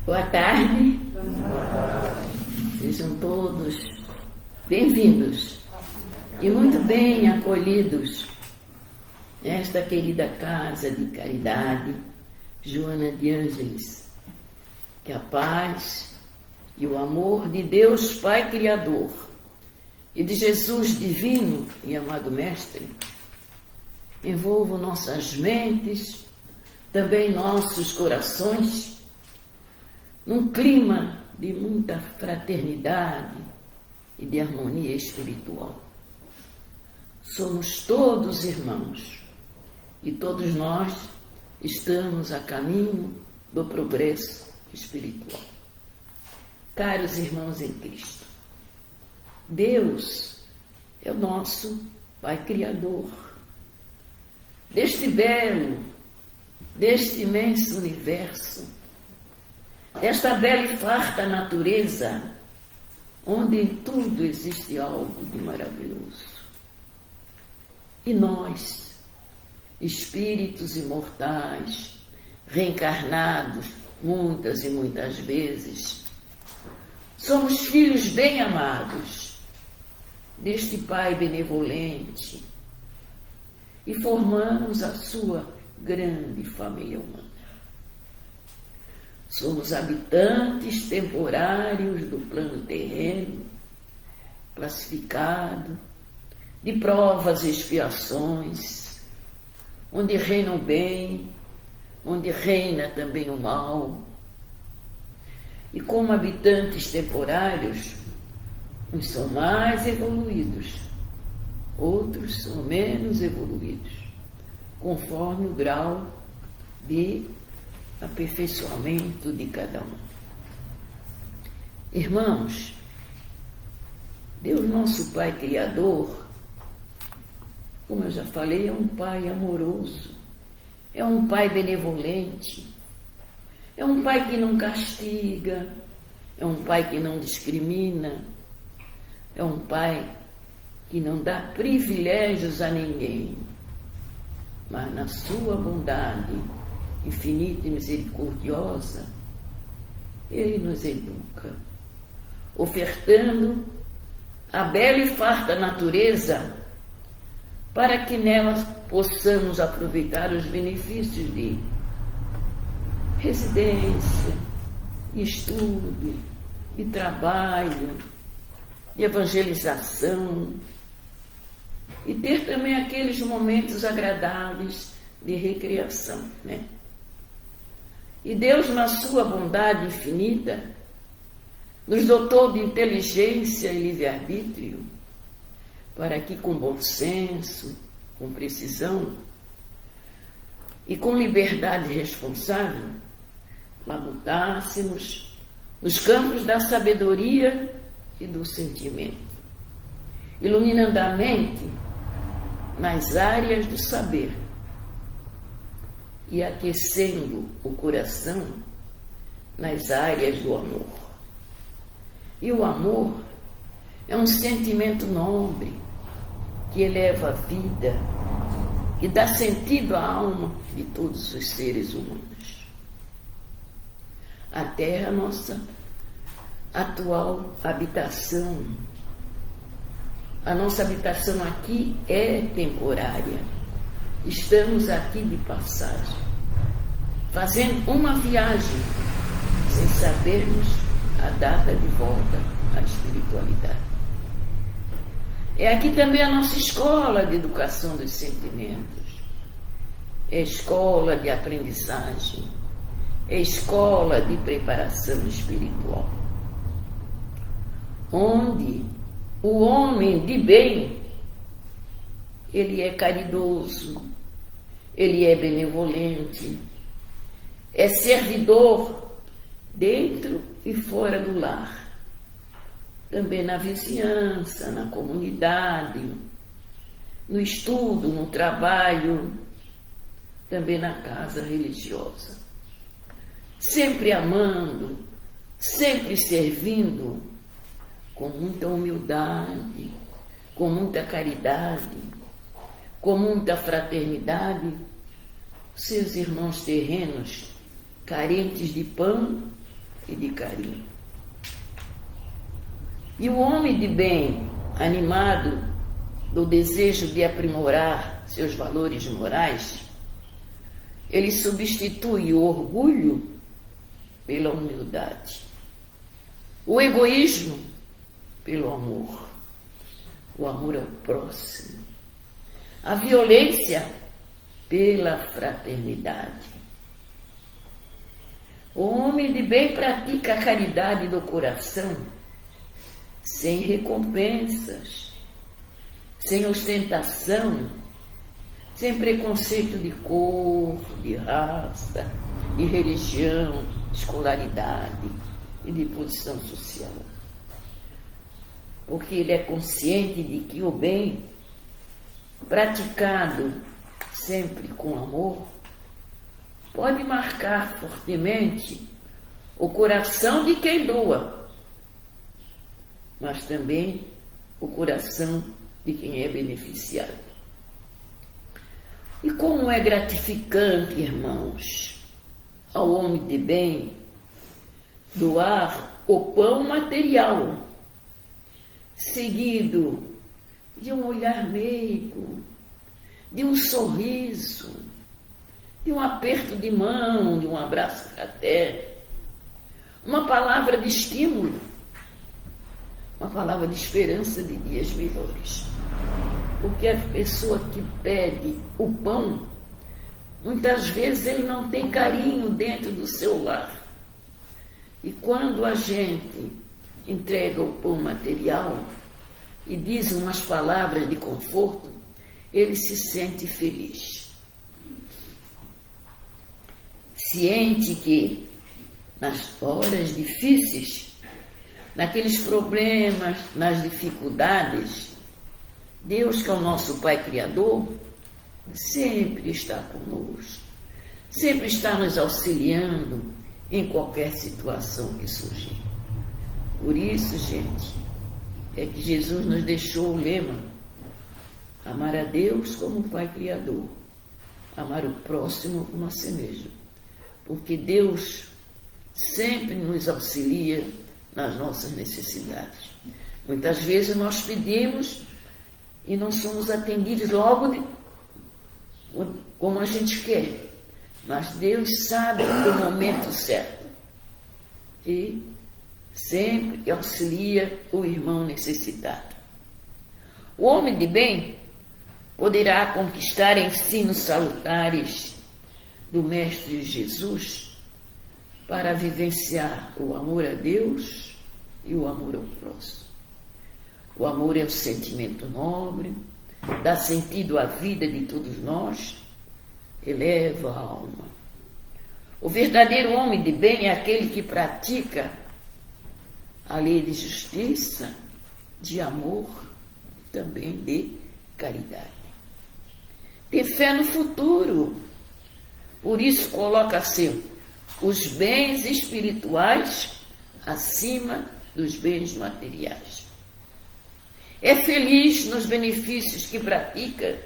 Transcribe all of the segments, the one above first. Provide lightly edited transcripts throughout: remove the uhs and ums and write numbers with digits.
Boa tarde. Sejam todos bem-vindos e muito bem acolhidos nesta querida casa de caridade, Joana de Ângeles. Que a paz e o amor de Deus Pai Criador e de Jesus Divino e amado Mestre envolvam nossas mentes, também nossos corações, num clima de muita fraternidade e de harmonia espiritual. Somos todos irmãos e todos nós estamos a caminho do progresso espiritual. Caros irmãos em Cristo, Deus é o nosso Pai Criador deste belo, deste imenso universo, desta bela e farta natureza, onde em tudo existe algo de maravilhoso. E nós, espíritos imortais, reencarnados muitas e muitas vezes, somos filhos bem amados deste Pai benevolente e formamos a sua grande família humana. Somos habitantes temporários do plano terreno, classificado, de provas e expiações, onde reina o bem, onde reina também o mal. E como habitantes temporários, uns são mais evoluídos, outros são menos evoluídos, conforme o grau de aperfeiçoamento de cada um. Irmãos, Deus nosso Pai Criador, como eu já falei, é um Pai amoroso, é um Pai benevolente, é um Pai que não castiga, é um Pai que não discrimina, é um Pai que não dá privilégios a ninguém, mas na sua bondade infinita e misericordiosa, Ele nos educa, ofertando a bela e farta natureza para que nela possamos aproveitar os benefícios de residência, de estudo, de trabalho, de evangelização e ter também aqueles momentos agradáveis de recreação, né? E Deus, na sua bondade infinita, nos dotou de inteligência e livre-arbítrio para que, com bom senso, com precisão e com liberdade responsável, labutássemos nos campos da sabedoria e do sentimento, iluminando a mente nas áreas do saber e aquecendo o coração nas áreas do amor. E o amor é um sentimento nobre que eleva a vida e dá sentido à alma de todos os seres humanos. A Terra, nossa atual habitação, a nossa habitação aqui é temporária. Estamos aqui de passagem, fazendo uma viagem, sem sabermos a data de volta à espiritualidade. É aqui também a nossa escola de educação dos sentimentos, é escola de aprendizagem, é escola de preparação espiritual, onde o homem de bem, ele é caridoso, ele é benevolente, é servidor dentro e fora do lar, também na vizinhança, na comunidade, no estudo, no trabalho, também na casa religiosa. Sempre amando, sempre servindo, com muita humildade, com muita caridade, com muita e de carinho. E o homem de bem, animado do desejo de aprimorar seus valores morais, ele substitui o orgulho pela humildade, o egoísmo pelo amor, o amor ao próximo, a violência pela fraternidade. O homem de bem pratica a caridade do coração, sem recompensas, sem ostentação, sem preconceito de cor, de raça, de religião, escolaridade e de posição social. Porque ele é consciente de que o bem, praticado sempre com amor, pode marcar fortemente o coração de quem doa, mas também o coração de quem é beneficiado. E como é gratificante, irmãos, ao homem de bem doar o pão material, seguido de um olhar meigo, de um sorriso, de um aperto de mão, de um abraço fraterno, uma palavra de estímulo, uma palavra de esperança de dias melhores. Porque a pessoa que pede o pão, muitas vezes ele não tem carinho dentro do seu lar. E quando a gente entrega o pão material e diz umas palavras de conforto, ele se sente feliz. Ciente que nas horas difíceis, naqueles problemas, nas dificuldades, Deus, que é o nosso Pai Criador, sempre está conosco, sempre está nos auxiliando em qualquer situação que surgir. Por isso, gente, é que Jesus nos deixou o lema: amar a Deus como o Pai Criador, amar o próximo como a si mesmo. Porque Deus sempre nos auxilia nas nossas necessidades. Muitas vezes nós pedimos e não somos atendidos logo como a gente quer. Mas Deus sabe o momento certo. E sempre auxilia o irmão necessitado. O homem de bem poderá conquistar ensinos salutares do Mestre Jesus para vivenciar o amor a Deus e o amor ao próximo. O amor é um sentimento nobre, dá sentido à vida de todos nós, eleva a alma. O verdadeiro homem de bem é aquele que pratica a lei de justiça, de amor e também de caridade. Tem fé no futuro, por isso coloca-se os bens espirituais acima dos bens materiais. É feliz nos benefícios que pratica,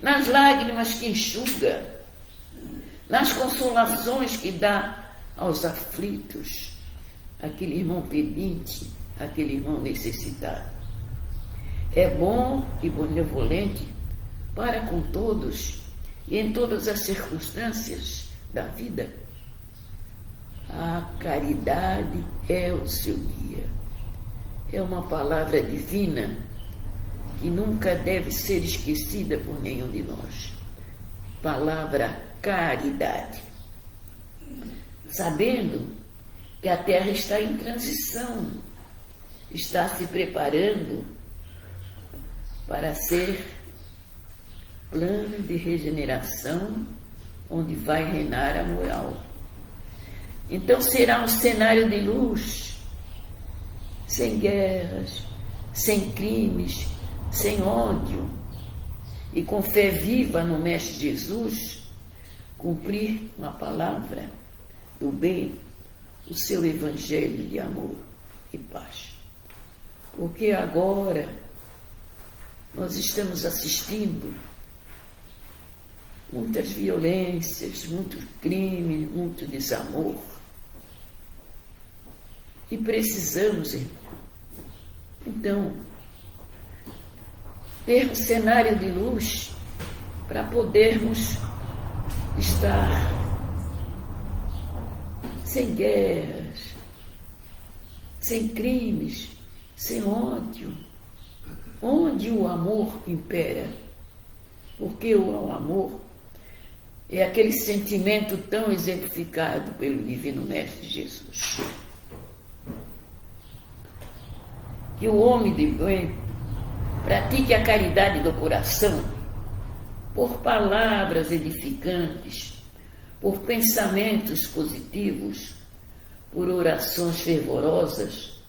nas lágrimas que enxuga, nas consolações que dá aos aflitos, aquele irmão pedinte, aquele irmão necessitado. É bom e benevolente para com todos e em todas as circunstâncias da vida. A caridade é o seu guia. É uma palavra divina que nunca deve ser esquecida por nenhum de nós. Palavra caridade. Sabendo que a Terra está em transição, está se preparando para ser plano de regeneração, onde vai reinar a moral. Então será um cenário de luz, sem guerras, sem crimes, sem ódio, e com fé viva no Mestre Jesus, cumprir uma palavra do bem, o seu evangelho de amor e paz. Porque agora nós estamos assistindo muitas violências, muito crime, muito desamor. E precisamos, irmão. Então, ter um cenário de luz para podermos estar sem guerras, sem crimes, sem ódio, onde o amor impera. Porque o amor é aquele sentimento tão exemplificado pelo Divino Mestre Jesus. Que o homem de bem pratique a caridade do coração por palavras edificantes, por pensamentos positivos, por orações fervorosas,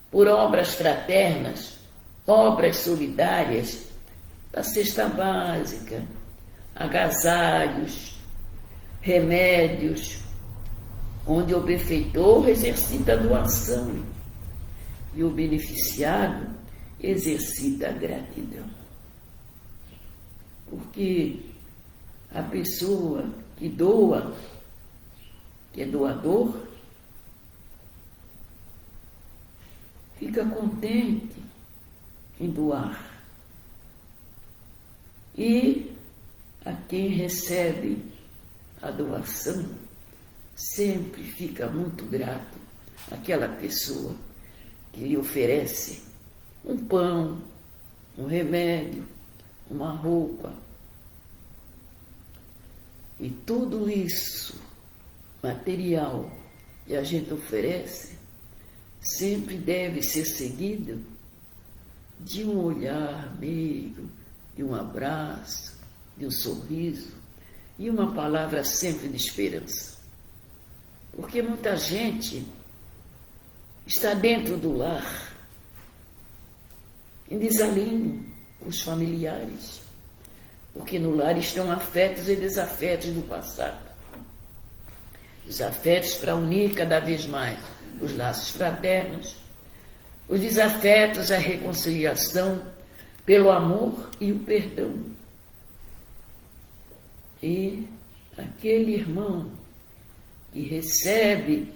por obras fraternas, obras solidárias, da cesta básica, agasalhos, remédios, onde o benfeitor exercita a doação e o beneficiado exercita a gratidão. Porque a pessoa que doa, que é doador, fica contente em doar. E a quem recebe a doação sempre fica muito grato àquela pessoa que lhe oferece um pão, um remédio, uma roupa. E tudo isso, material, que a gente oferece, sempre deve ser seguido de um olhar meigo, de um abraço, de um sorriso e uma palavra sempre de esperança. Porque muita gente está dentro do lar em desalinho com os familiares, porque no lar estão afetos e desafetos do passado. Os afetos para unir cada vez mais os laços fraternos, os desafetos, a reconciliação pelo amor e o perdão. E aquele irmão que recebe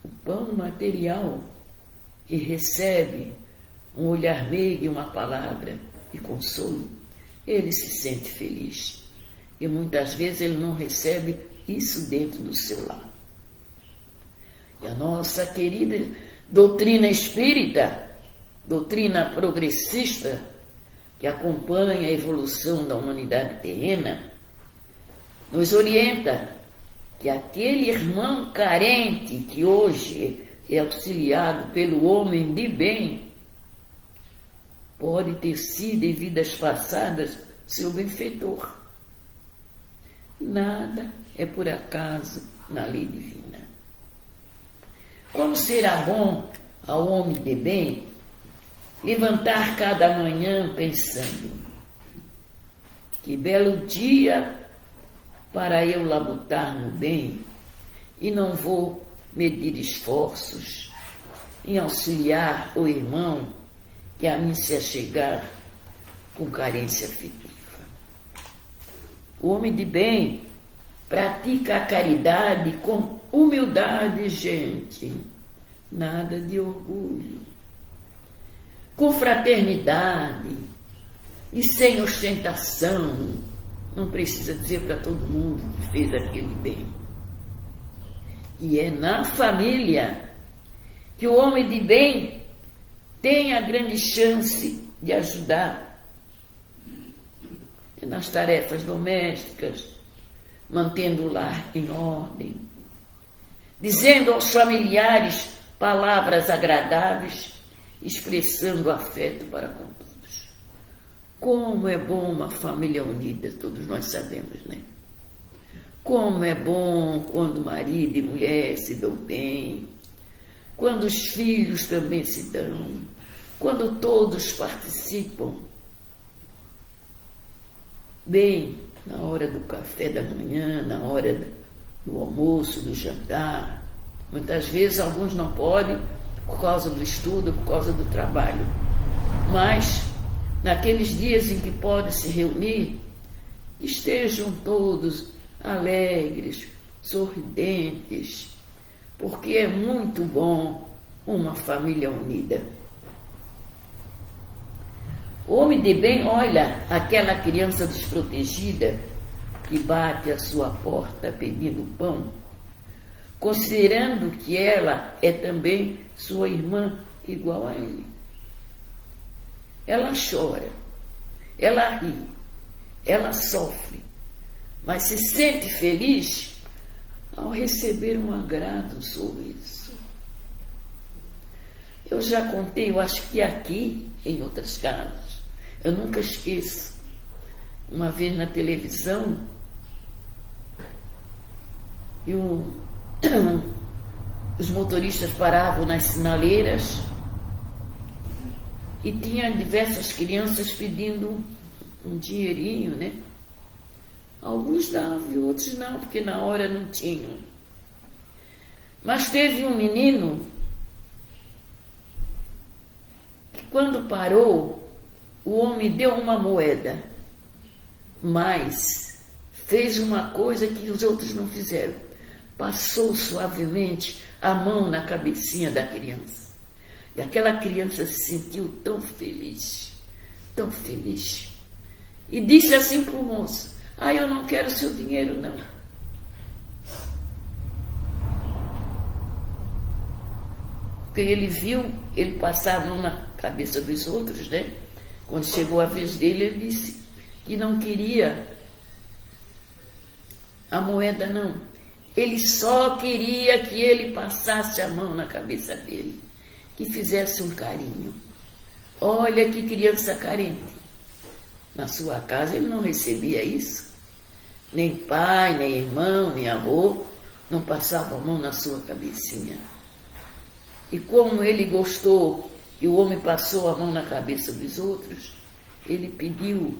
o pão material, que recebe um olhar meigo e uma palavra de consolo, ele se sente feliz. E muitas vezes ele não recebe isso dentro do seu lar. E a nossa querida doutrina espírita, doutrina progressista, que acompanha a evolução da humanidade terrena, nos orienta que aquele irmão carente que hoje é auxiliado pelo homem de bem pode ter sido em vidas passadas seu benfeitor. Nada é por acaso na lei divina. Como será bom ao homem de bem levantar cada manhã pensando: que belo dia para eu labutar no bem, e não vou medir esforços em auxiliar o irmão que a mim se achegar com carência afetiva. O homem de bem pratica a caridade com humildade, gente, nada de orgulho, com fraternidade e sem ostentação. Não precisa dizer para todo mundo que fez aquele bem. E é na família que o homem de bem tem a grande chance de ajudar nas tarefas domésticas, mantendo o lar em ordem, dizendo aos familiares palavras agradáveis, expressando afeto para com todos. Como é bom uma família unida, todos nós sabemos, né? Como é bom quando marido e mulher se dão bem, quando os filhos também se dão, quando todos participam bem na hora do café da manhã, na hora do almoço, do jantar. Muitas vezes alguns não podem por causa do estudo, por causa do trabalho, mas naqueles dias em que podem se reunir, estejam todos alegres, sorridentes, porque é muito bom uma família unida. O homem de bem olha aquela criança desprotegida que bate à sua porta pedindo pão, considerando que ela é também sua irmã igual a ele. Ela chora, ela ri, ela sofre, mas se sente feliz ao receber um agrado, um sorriso. Eu já contei, eu acho que aqui, em outras casas, eu nunca esqueço, uma vez na televisão, e os motoristas paravam nas sinaleiras e tinha diversas crianças pedindo um dinheirinho, né? Alguns davam e outros não, porque na hora não tinham. Mas teve um menino que, quando parou, o homem deu uma moeda, mas fez uma coisa que os outros não fizeram. Passou suavemente a mão na cabecinha da criança. E aquela criança se sentiu tão feliz, tão feliz. E disse assim para o moço: "Ah, eu não quero seu dinheiro, não." Porque ele viu, ele passava a mão na cabeça dos outros, né? Quando chegou a vez dele, ele disse que não queria a moeda, não. Ele só queria que ele passasse a mão na cabeça dele, que fizesse um carinho. Olha que criança carente. Na sua casa ele não recebia isso. Nem pai, nem irmão, nem avô não passavam a mão na sua cabecinha. E como ele gostou que o homem passou a mão na cabeça dos outros, ele pediu: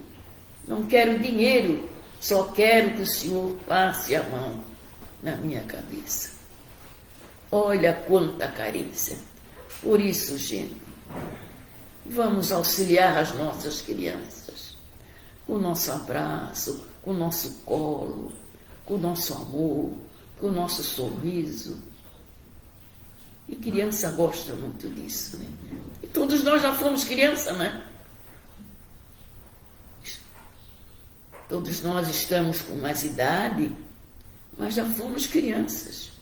"Não quero dinheiro, só quero que o senhor passe a mão na minha cabeça." Olha quanta carência. Por isso, gente, vamos auxiliar as nossas crianças com o nosso abraço, com o nosso colo, com o nosso amor, com o nosso sorriso. E criança gosta muito disso, né? E todos nós já fomos criança, né? Todos nós estamos com mais idade, mas já fomos crianças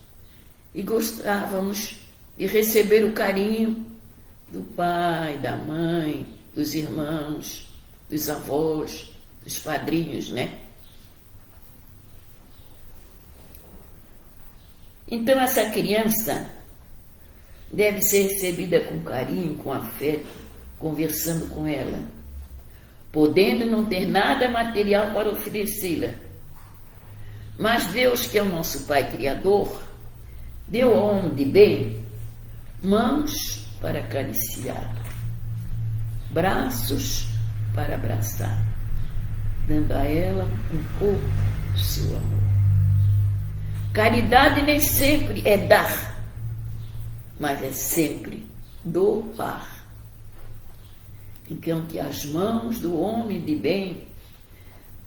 e gostávamos de receber o carinho do pai, da mãe, dos irmãos, dos avós, dos padrinhos, né? Então essa criança deve ser recebida com carinho, com afeto, conversando com ela, podendo não ter nada material para oferecê-la. Mas Deus, que é o nosso Pai Criador, deu ao homem de bem mãos para acariciar, braços para abraçar, dando a ela um pouco do seu amor. Caridade nem sempre é dar, mas é sempre doar. Então, que as mãos do homem de bem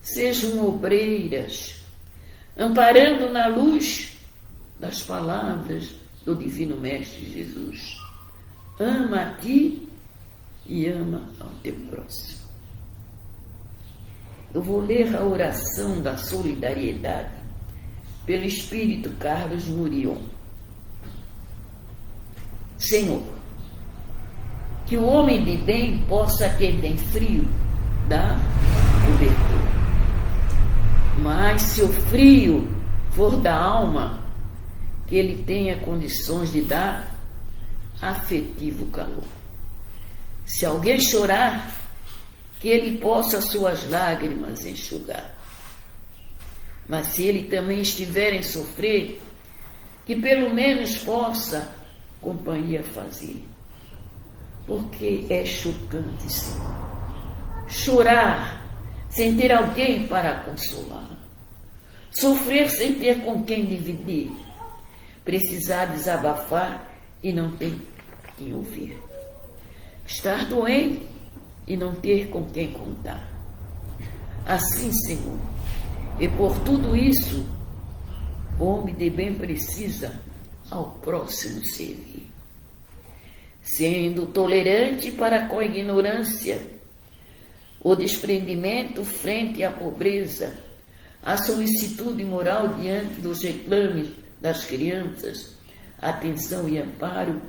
sejam obreiras, amparando na luz das palavras do Divino Mestre Jesus: ama a ti e ama ao teu próximo. Eu vou ler a oração da solidariedade pelo Espírito Carlos Murion. Senhor, que o homem de bem possa, quem tem frio, dar cobertor. Mas se o frio for da alma, que ele tenha condições de dar afetivo calor. Se alguém chorar, que ele possa suas lágrimas enxugar. Mas se ele também estiver em sofrer, que pelo menos possa companhia fazer. Porque é chocante, Senhor, chorar sem ter alguém para consolar, sofrer sem ter com quem dividir, precisar desabafar e não ter quem ouvir, estar doente e não ter com quem contar. Assim, Senhor, e por tudo isso, o homem de bem precisa ao próximo servir. sendo tolerante para com a ignorância, o desprendimento frente à pobreza, a solicitude moral diante dos reclames das crianças, atenção e amparo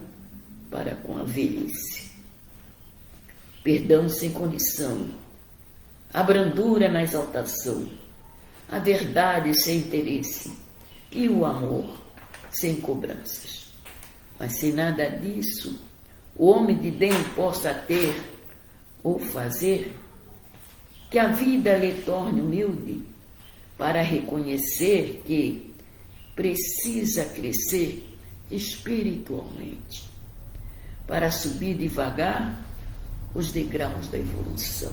para com a velhice, perdão sem condição, a brandura na exaltação, a verdade sem interesse e o amor sem cobranças. Mas sem nada disso, o homem de bem possa ter ou fazer, que a vida lhe torne humilde para reconhecer que precisa crescer espiritualmente, para subir devagar os degraus da evolução.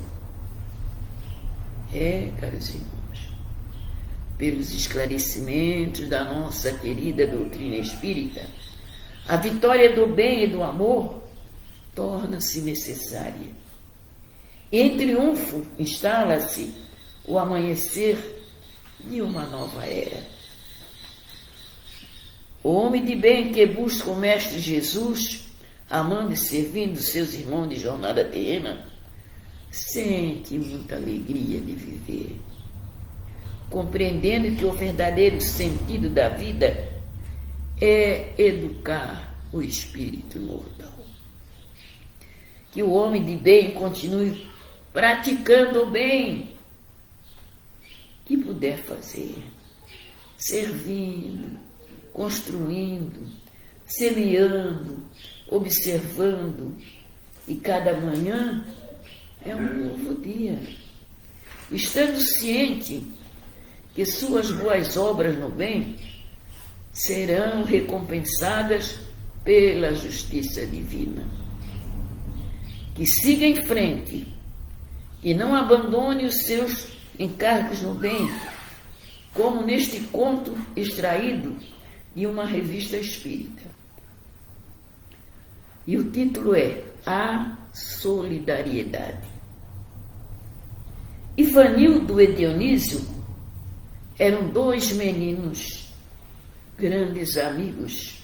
Caros irmãos, pelos esclarecimentos da nossa querida doutrina espírita, a vitória do bem e do amor torna-se necessária. Em triunfo instala-se o amanhecer de uma nova era. O homem de bem que busca o Mestre Jesus, amando e servindo seus irmãos de jornada terrena, sente muita alegria de viver, compreendendo que o verdadeiro sentido da vida é educar o espírito imortal. Que o homem de bem continue praticando o bem que puder fazer, servindo, construindo, semeando, observando, e cada manhã é um novo dia, estando ciente que suas boas obras no bem serão recompensadas pela justiça divina. Que siga em frente e não abandone os seus encargos no bem, como neste conto extraído de uma revista espírita. E o título é A Solidariedade. Ivanildo e Dionísio eram dois meninos, grandes amigos,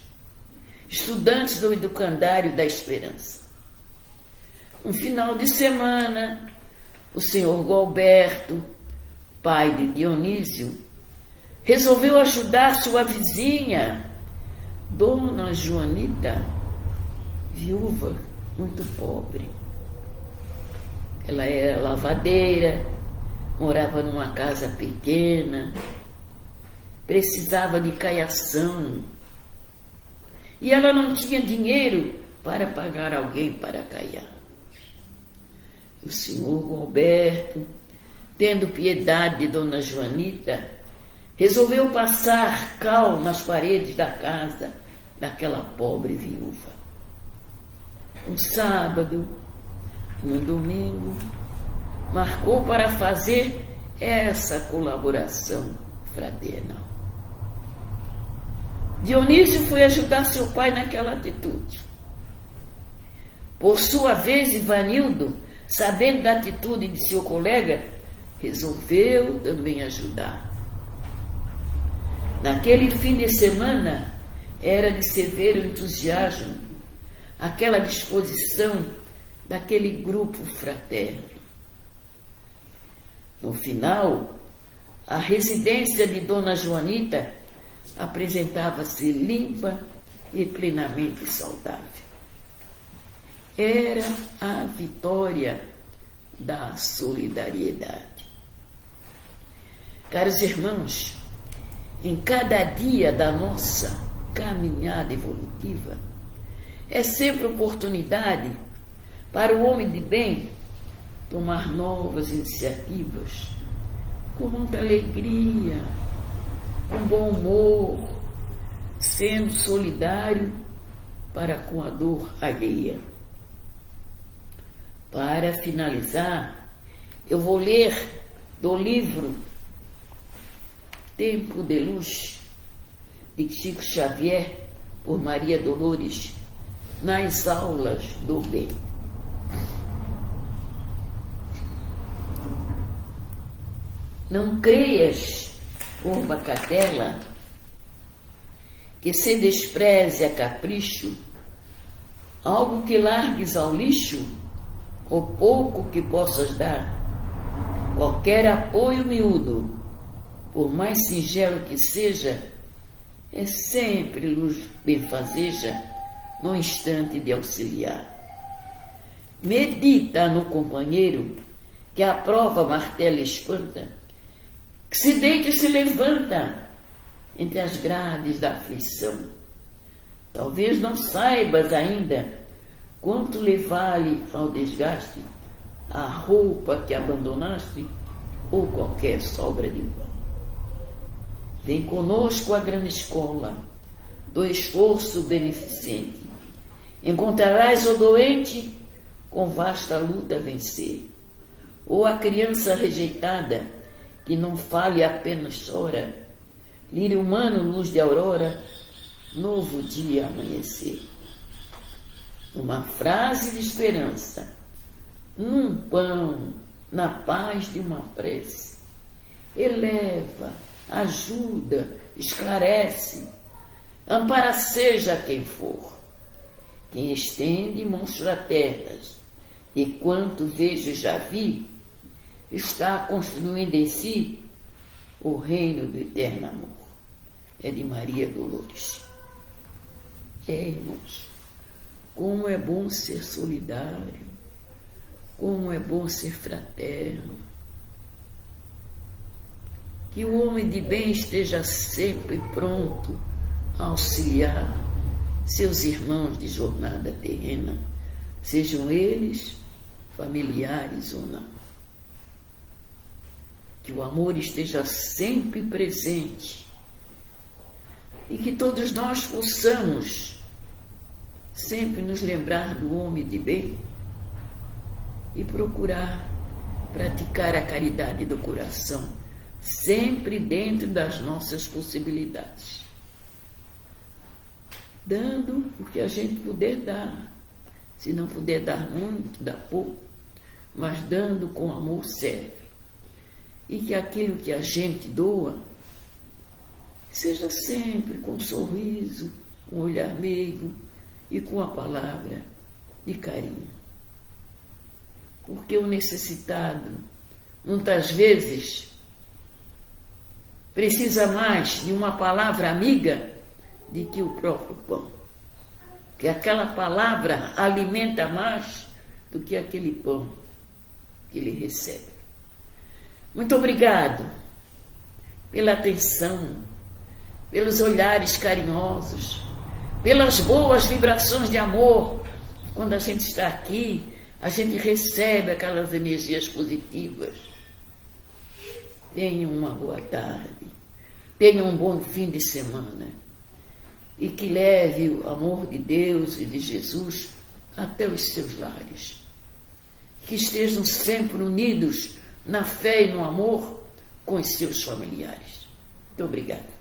estudantes do Educandário da Esperança. Um final de semana, o senhor Gualberto, pai de Dionísio, resolveu ajudar sua vizinha, Dona Joanita, viúva, muito pobre. Ela era lavadeira, morava numa casa pequena, precisava de caiação. E ela não tinha dinheiro para pagar alguém para caiar. O senhor Gualberto, tendo piedade de Dona Joanita, resolveu passar cal nas paredes da casa daquela pobre viúva. Um sábado, um domingo, marcou para fazer essa colaboração fraternal. Dionísio foi ajudar seu pai naquela atitude. Por sua vez, Ivanildo, sabendo da atitude de seu colega, resolveu também ajudar. Naquele fim de semana, era de se ver o entusiasmo, aquela disposição daquele grupo fraterno. No final, a residência de Dona Joanita apresentava-se limpa e plenamente saudável. Era a vitória da solidariedade. Caros irmãos, em cada dia da nossa caminhada evolutiva, é sempre oportunidade para o homem de bem tomar novas iniciativas, com muita alegria, com bom humor, sendo solidário para com a dor alheia. Para finalizar, eu vou ler do livro Tempo de Luz, de Chico Xavier, por Maria Dolores, nas aulas do bem. Não creias, por bacatela, que se despreze a capricho algo que largues ao lixo, ou pouco que possas dar. Qualquer apoio miúdo, por mais singelo que seja, é sempre luz benfazeja no instante de auxiliar. Medita no companheiro que a prova martela e espanta, que se deita e se levanta entre as grades da aflição. Talvez não saibas ainda quanto levar-lhe ao desgaste a roupa que abandonaste ou qualquer sobra de pão. Vem conosco à grande escola do esforço beneficente. Encontrarás o doente com vasta luta a vencer, ou a criança rejeitada que não fale apenas chora, lírio humano, luz de aurora, novo dia amanhecer. Uma frase de esperança, num pão, na paz de uma prece, eleva, ajuda, esclarece, ampara seja quem for, quem estende mãos fraternas, e quanto vejo e já vi, está construindo em si o reino do eterno amor. É de Maria Dolores. Irmãos, como é bom ser solidário, como é bom ser fraterno. Que o homem de bem esteja sempre pronto a auxiliar seus irmãos de jornada terrena, sejam eles familiares ou não. Que o amor esteja sempre presente e que todos nós possamos sempre nos lembrar do homem de bem e procurar praticar a caridade do coração, sempre dentro das nossas possibilidades, dando o que a gente puder dar. Se não puder dar muito, dá pouco, mas dando com amor serve. E que aquilo que a gente doa seja sempre com um sorriso, um olhar meigo e com a palavra de carinho. Porque o necessitado, muitas vezes, precisa mais de uma palavra amiga do que o próprio pão. Que aquela palavra alimenta mais do que aquele pão que ele recebe. Muito obrigado pela atenção, pelos olhares carinhosos, pelas boas vibrações de amor. Quando a gente está aqui, a gente recebe aquelas energias positivas. Tenham uma boa tarde, tenham um bom fim de semana e que leve o amor de Deus e de Jesus até os seus lares. Que estejam sempre unidos na fé e no amor com os seus familiares. Muito obrigada.